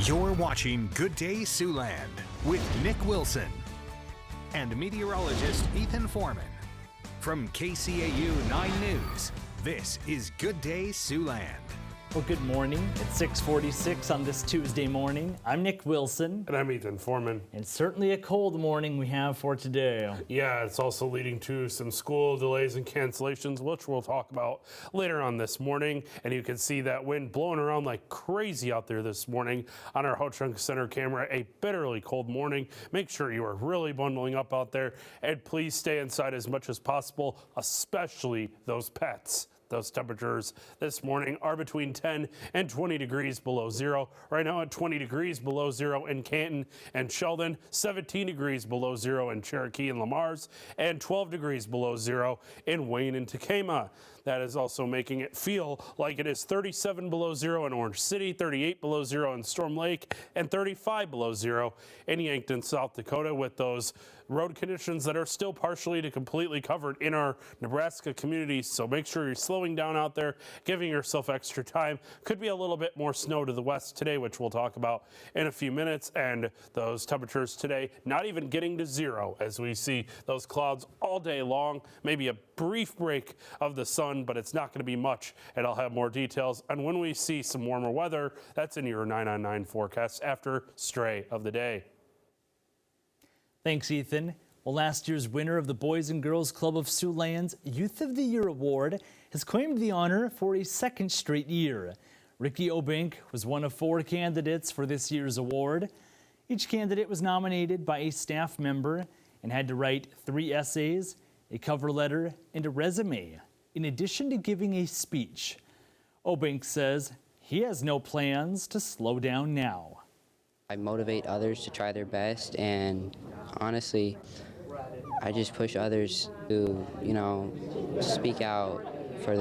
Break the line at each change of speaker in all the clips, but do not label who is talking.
You're watching Good Day Siouxland with Nick Wilson and meteorologist Ethan Foreman. From KCAU 9 News, this is Good Day Siouxland.
Well, good morning. It's 6:46 on this Tuesday morning. I'm Nick Wilson.
And I'm Ethan Foreman.
And certainly a cold morning we have for today.
Yeah, it's also leading to some school delays and cancellations, which we'll talk about later on this morning. And you can see that wind blowing around like crazy out there this morning on our Ho-Chunk Center camera. A bitterly cold morning. Make sure you are really bundling up out there. And please stay inside as much as possible, especially those pets. Those temperatures this morning are between 10 and 20 degrees below zero. Right now at 20 degrees below zero in Canton and Sheldon, 17 degrees below zero in Cherokee and Lamar's, and 12 degrees below zero in Wayne and Tacoma. That is also making it feel like it is 37 below zero in Orange City, 38 below zero in Storm Lake, and 35 below zero in Yankton, South Dakota, with those road conditions that are still partially to completely covered in our Nebraska communities. So make sure you're slowing down out there, giving yourself extra time. Could be a little bit more snow to the west today, which we'll talk about in a few minutes. And those temperatures today not even getting to zero as we see those clouds all day long. Maybe a brief break of the sun, but it's not going to be much. And I'll have more details on when we see some warmer weather. That's in your 9 on 9 forecast after Stray of the Day.
Thanks, Ethan. Well, last year's winner of the Boys and Girls Club of Siouxland's Youth of the Year Award has claimed the honor for a second straight year. Ricky Obink was one of 4 candidates for this year's award. Each candidate was nominated by a staff member and had to write 3 essays, a cover letter, and a resume, in addition to giving a speech. Obink says he has no plans to slow down now.
I motivate others to try their best, and honestly, I just push others to, speak out for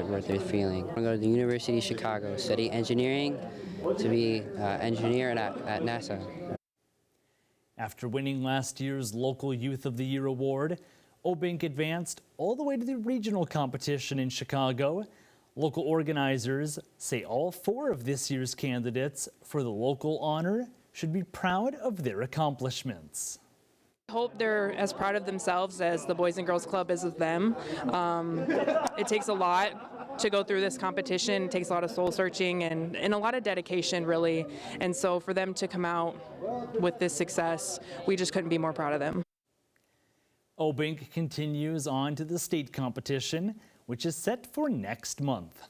what they're feeling. I'm going to go to the University of Chicago, study engineering to be an engineer at NASA.
After winning last year's Local Youth of the Year Award, Obink advanced all the way to the regional competition in Chicago. Local organizers say all 4 of this year's candidates for the local honor should be proud of their accomplishments.
I hope they're as proud of themselves as the Boys and Girls Club is of them. It takes a lot to go through this competition. It takes a lot of soul searching and a lot of dedication, really. And so for them to come out with this success, we just couldn't be more proud of them.
Obink continues on to the state competition, which is set for next month.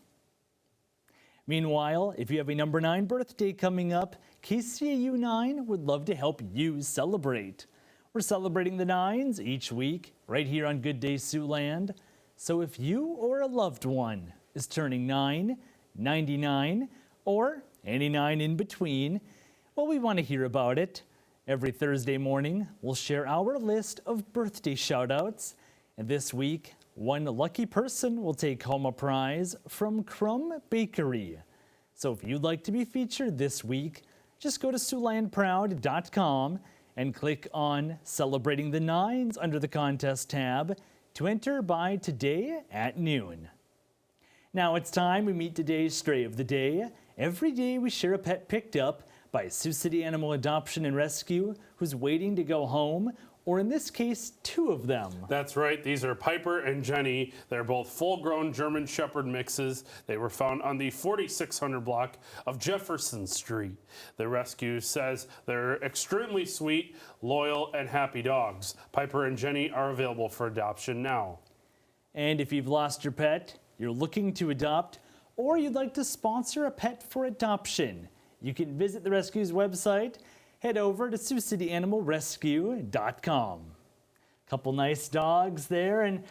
Meanwhile, if you have a number 9 birthday coming up, KCAU 9 would love to help you celebrate. We're celebrating the 9s each week right here on Good Day Siouxland. So if you or a loved one is turning 9, 99, or any 9 in between, well, we want to hear about it. Every Thursday morning, we'll share our list of birthday shout-outs. And this week, one lucky person will take home a prize from Crumb Bakery. So if you'd like to be featured this week, just go to SiouxlandProud.com and click on Celebrating the 9s under the Contest tab to enter by today at noon. Now it's time we meet today's Stray of the Day. Every day we share a pet picked up by Sioux City Animal Adoption and Rescue who's waiting to go home, or in this case, 2 of them.
That's right. These are Piper and Jenny. They're both full-grown German Shepherd mixes. They were found on the 4600 block of Jefferson Street. The rescue says they're extremely sweet, loyal, and happy dogs. Piper and Jenny are available for adoption now.
And if you've lost your pet, you're looking to adopt, or you'd like to sponsor a pet for adoption, you can visit the rescue's website. Head over to SiouxCityAnimalRescue.com. Couple nice dogs there, and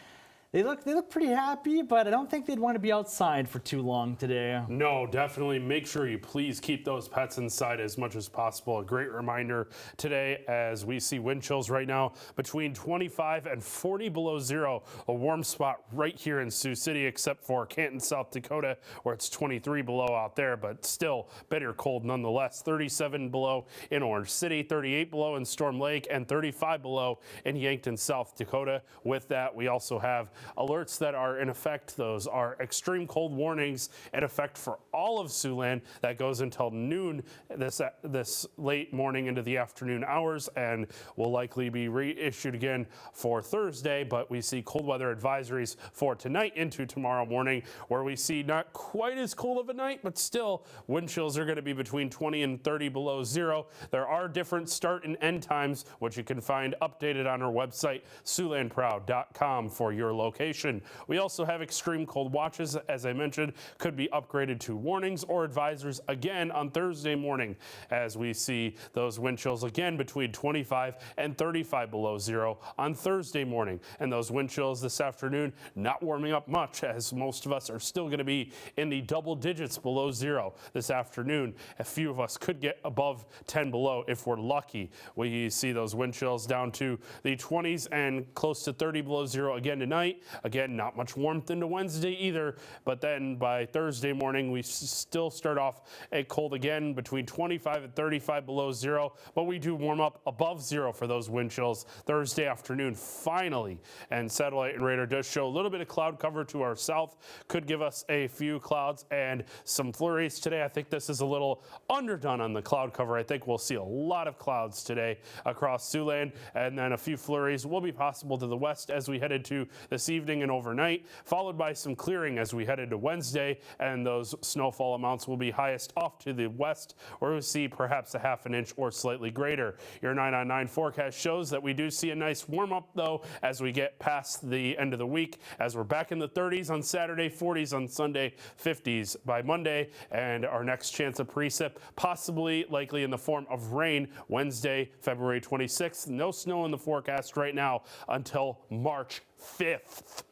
they look pretty happy, but I don't think they'd want to be outside for too long today.
No, definitely make sure you please keep those pets inside as much as possible. A great reminder today as we see wind chills right now between 25 and 40 below zero. A warm spot right here in Sioux City, except for Canton, South Dakota, where it's 23 below out there, but still bitter cold nonetheless. 37 below in Orange City, 38 below in Storm Lake, and 35 below in Yankton, South Dakota. With that, we also have alerts that are in effect, those are extreme cold warnings in effect for all of Siouxland. That goes until noon this late morning into the afternoon hours, and will likely be reissued again for Thursday. But we see cold weather advisories for tonight into tomorrow morning, where we see not quite as cold of a night, but still wind chills are going to be between 20 and 30 below zero. There are different start and end times, which you can find updated on our website, SiouxlandProud.com, for your location. We also have extreme cold watches, as I mentioned, could be upgraded to warnings or advisories again on Thursday morning, as we see those wind chills again between 25 and 35 below zero on Thursday morning. And those wind chills this afternoon not warming up much, as most of us are still going to be in the double digits below zero this afternoon. A few of us could get above 10 below if we're lucky. We see those wind chills down to the 20s and close to 30 below zero again tonight. Again, not much warmth into Wednesday either, but then by Thursday morning we still start off at cold again between 25 and 35 below zero, but we do warm up above zero for those wind chills Thursday afternoon finally. And satellite and radar does show a little bit of cloud cover to our south, could give us a few clouds and some flurries today. I think this is a little underdone on the cloud cover. I think we'll see a lot of clouds today across Siouxland, and then a few flurries will be possible to the west as we head into this evening and overnight, followed by some clearing as we head into Wednesday, and those snowfall amounts will be highest off to the west, where we see perhaps a half an inch or slightly greater. Your 9-on-9 forecast shows that we do see a nice warm up though as we get past the end of the week, as we're back in the 30s on Saturday, 40s on Sunday, 50s by Monday, and our next chance of precip possibly likely in the form of rain Wednesday, February 26th. No snow in the forecast right now until March 5th.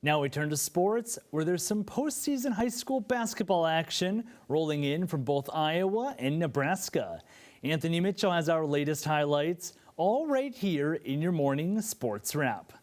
Now we turn to sports, where there's some postseason high school basketball action rolling in from both Iowa and Nebraska. Anthony Mitchell has our latest highlights, all right here in your morning sports wrap.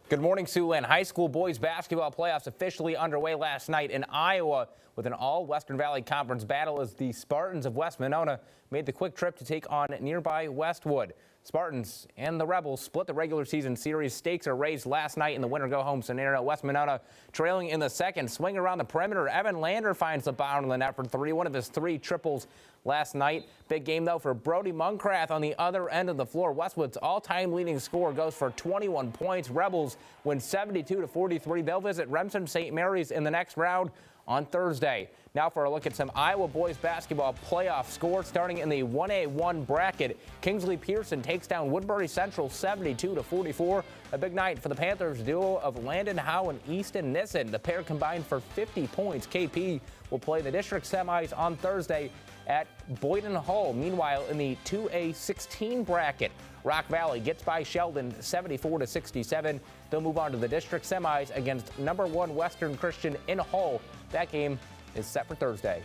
Good morning, Siouxland. High school boys basketball playoffs officially underway last night in Iowa with an all-Western Valley Conference battle as the Spartans of West Monona made the quick trip to take on nearby Westwood. Spartans and the Rebels split the regular season series. Stakes are raised last night in the winner-go-home scenario. West Monona trailing in the second. Swing around the perimeter. Evan Lander finds the bottom of the net for three, one of his three triples last night. Big game, though, for Brody Munkrath on the other end of the floor. Westwood's all-time leading scorer goes for 21 points. Rebels win 72-43. They'll visit Remsen St. Mary's in the next round on Thursday. Now for a look at some Iowa boys basketball playoff scores. Starting in the 1A1 bracket, Kingsley Pearson takes down Woodbury Central 72-44. A big night for the Panthers duo of Landon Howe and Easton Nissen. The pair combined for 50 points. KP will play the district semis on Thursday at Boyden Hall. Meanwhile, in the 2A16 bracket, Rock Valley gets by Sheldon 74-67. They'll move on to the district semis against number 1 Western Christian in Hull. That game is set for Thursday.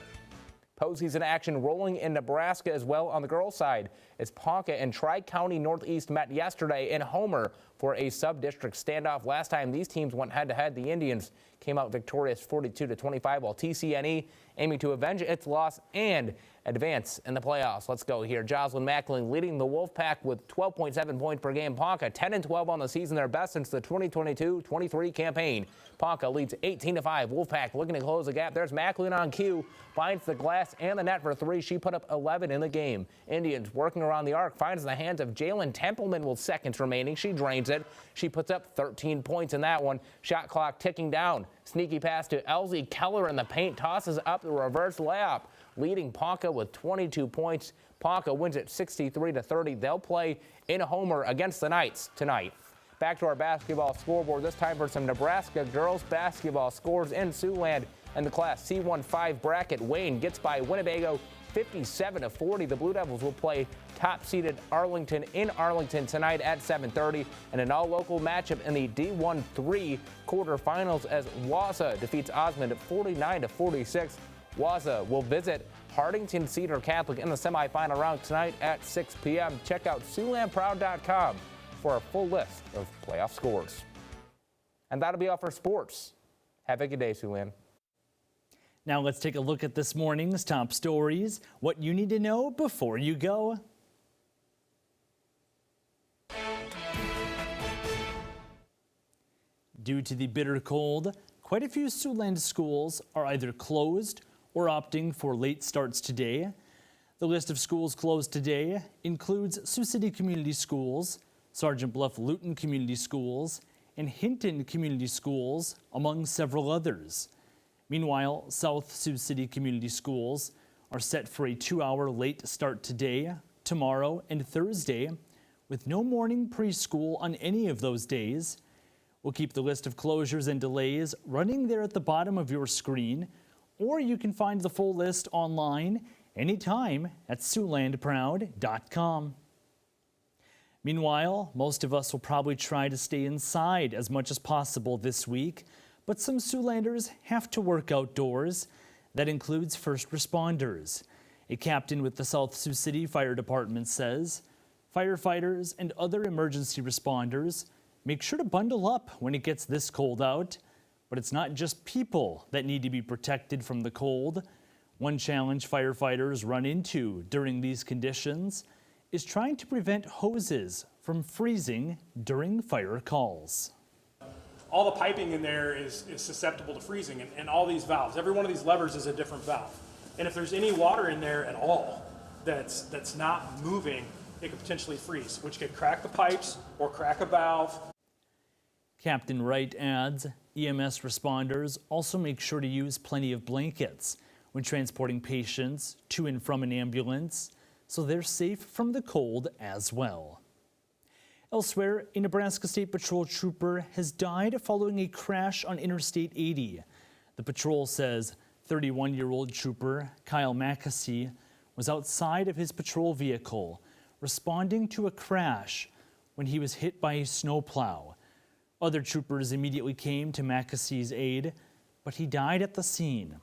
Postseason action rolling in Nebraska as well on the girls' side as Ponca and Tri-County Northeast met yesterday in Homer for a sub-district standoff. Last time these teams went head-to-head, the Indians came out victorious 42-25, while TCNE aiming to avenge its loss and advance in the playoffs. Let's go here. Jocelyn Mackling leading the Wolfpack with 12.7 points per game. Ponca 10-12 on the season, their best since the 2022-23 campaign. Ponca leads 18-5. Wolfpack looking to close the gap. There's Mackling on cue, finds the glass and the net for three. She put up 11 in the game. Indians working around the arc, finds the hands of Jalen Templeman with seconds remaining. She drains it. She puts up 13 points in that one. Shot clock ticking down. Sneaky pass to Elsie Keller in the paint, tosses up the reverse layup, leading Ponca with 22 points. Ponca wins it 63-30. They'll play in Homer against the Knights tonight. Back to our basketball scoreboard, this time for some Nebraska girls basketball scores in Siouxland and the Class C15 bracket. Wayne gets by Winnebago 57-40. The Blue Devils will play top-seeded Arlington in Arlington tonight at 7:30, and an all-local matchup in the D1-3 quarterfinals as Wausau defeats Osmond at 49-46. Wausau will visit Hardington Cedar Catholic in the semifinal round tonight at 6 p.m. Check out SiouxlandProud.com for a full list of playoff scores. And that'll be all for sports. Have a good day, Siouxland.
Now let's take a look at this morning's top stories, what you need to know before you go. Due to the bitter cold, quite a few Siouxland schools are either closed or opting for late starts today. The list of schools closed today includes Sioux City Community Schools, Sergeant Bluff-Luton Community Schools, and Hinton Community Schools, among several others. Meanwhile, South Sioux City Community Schools are set for a 2-hour late start today, tomorrow, and Thursday, with no morning preschool on any of those days. We'll keep the list of closures and delays running there at the bottom of your screen, or you can find the full list online anytime at SiouxlandProud.com. Meanwhile, most of us will probably try to stay inside as much as possible this week, but some Siouxlanders have to work outdoors. That includes first responders. A captain with the South Sioux City Fire Department says, firefighters and other emergency responders make sure to bundle up when it gets this cold out. But it's not just people that need to be protected from the cold. One challenge firefighters run into during these conditions is trying to prevent hoses from freezing during fire calls.
All the piping in there is susceptible to freezing, and all these valves, every one of these levers is a different valve. And if there's any water in there at all that's not moving, it could potentially freeze, which could crack the pipes or crack a valve.
Captain Wright adds, EMS responders also make sure to use plenty of blankets when transporting patients to and from an ambulance, so they're safe from the cold as well. Elsewhere, a Nebraska State Patrol trooper has died following a crash on Interstate 80. The patrol says 31-year-old trooper Kyle Mackesy was outside of his patrol vehicle responding to a crash when he was hit by a snowplow. Other troopers immediately came to Mackesy's aid, but he died at the scene.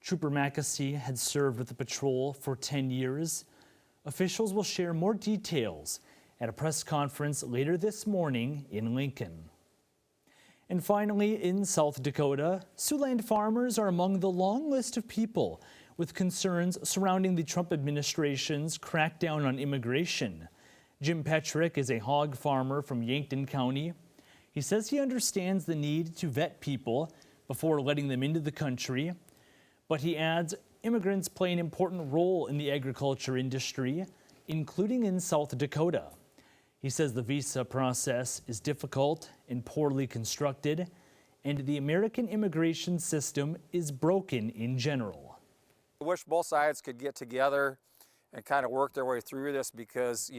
Trooper Mackesy had served with the patrol for 10 years. Officials will share more details at a press conference later this morning in Lincoln. And finally, in South Dakota, Siouxland farmers are among the long list of people with concerns surrounding the Trump administration's crackdown on immigration. Jim Petrick is a hog farmer from Yankton County. He says he understands the need to vet people before letting them into the country, but he adds immigrants play an important role in the agriculture industry, including in South Dakota. He says the visa process is difficult and poorly constructed, and the American immigration system is broken in general.
I wish both sides could get together and kind of work their way through this because,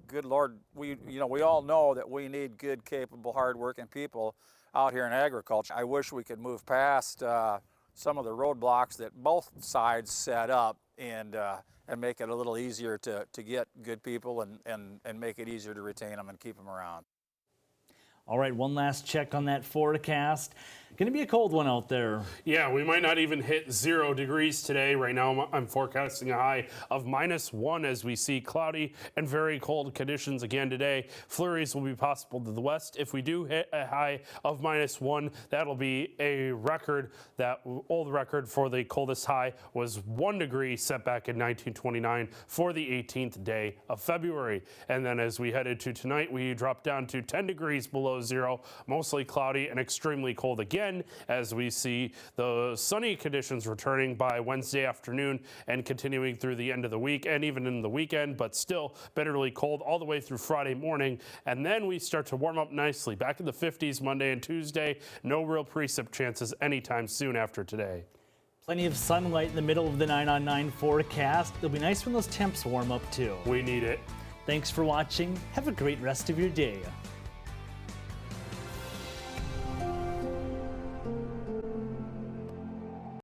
good Lord, we all know that we need good, capable, hardworking people out here in agriculture. I wish we could move past some of the roadblocks that both sides set up and make it a little easier to get good people and make it easier to retain them and keep them around.
All right, one last check on that forecast. Going to be a cold one out there.
Yeah, we might not even hit 0 degrees today. Right now, I'm forecasting a high of -1 as we see cloudy and very cold conditions again today. Flurries will be possible to the west. If we do hit a high of -1, that'll be a record. That old record for the coldest high was 1 degree set back in 1929 for the 18th day of February. And then as we headed to tonight, we dropped down to 10 degrees below 0, mostly cloudy and extremely cold again, as we see the sunny conditions returning by Wednesday afternoon and continuing through the end of the week and even in the weekend, but still bitterly cold all the way through Friday morning. And then we start to warm up nicely, back in the 50s Monday and Tuesday. No real precip chances anytime soon after today.
Plenty of sunlight in the middle of the 9 on 9 forecast. It'll be nice when those temps warm up too.
We need it.
Thanks for watching. Have a great rest of your day.